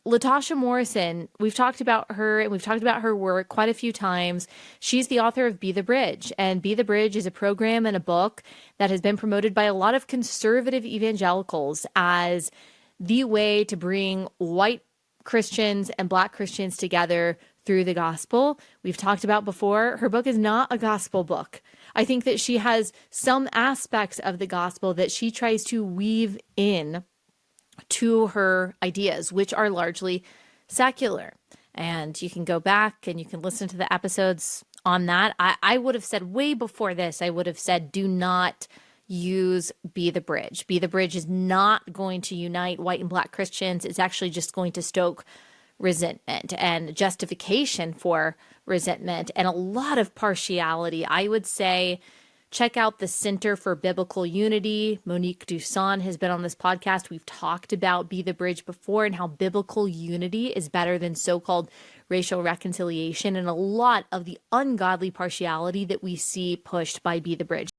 Latasha Morrison, we've talked about her and we've talked about her work quite a few times. She's the author of Be the Bridge, and Be the Bridge is a program and a book that has been promoted by a lot of conservative evangelicals as the way to bring white Christians and Black Christians together through the gospel. We've talked about before, her book is not a gospel book. I think that she has some aspects of the gospel that she tries to weave in to her ideas, which are largely secular. And you can go back and you can listen to the episodes on that. I would have said way before this, I would have said, do not use Be the Bridge. Be the Bridge is not going to unite white and Black Christians. It's actually just going to stoke resentment and justification for resentment and a lot of partiality. I would say check out the Center for Biblical Unity. Monique Duson has been on this podcast. We've talked about Be the Bridge before and how biblical unity is better than so-called racial reconciliation and a lot of the ungodly partiality that we see pushed by Be the Bridge.